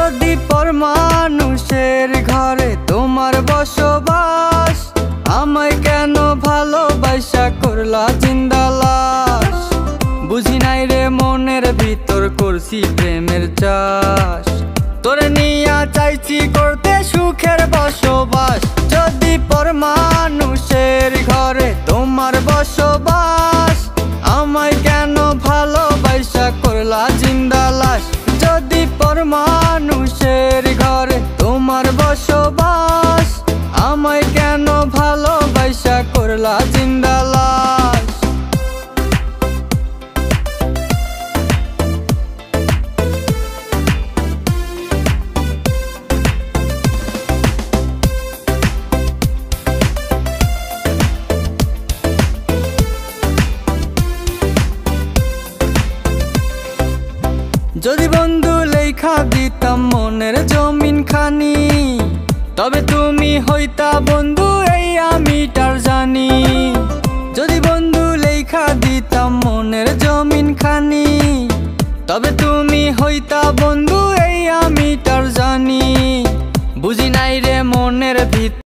যদি পর মানুষের ঘরে তোমার বসবাস, আমায় কেন ভালোবাসা করলা জিন্দা লাশ। বুঝি নাই রে মনের ভিতর করছি প্রেমের চাষ, তোরে নিয়া চাইছি করতে সুখের বসবাস। যদি পর মানুষের ঘরে তোমার বসবাস, আমায় কেন ভালোবাসা করলা জিন্দা লাশ। যদি পর মানুষের ঘরে তোমার বসবাস, আমায় কেন ভালোবাসা করলা জিন্দা লাশ। যদি বন্ধু লেখা দিতাম মনের জমিন খানি, তবে তুমি হইতা বন্ধু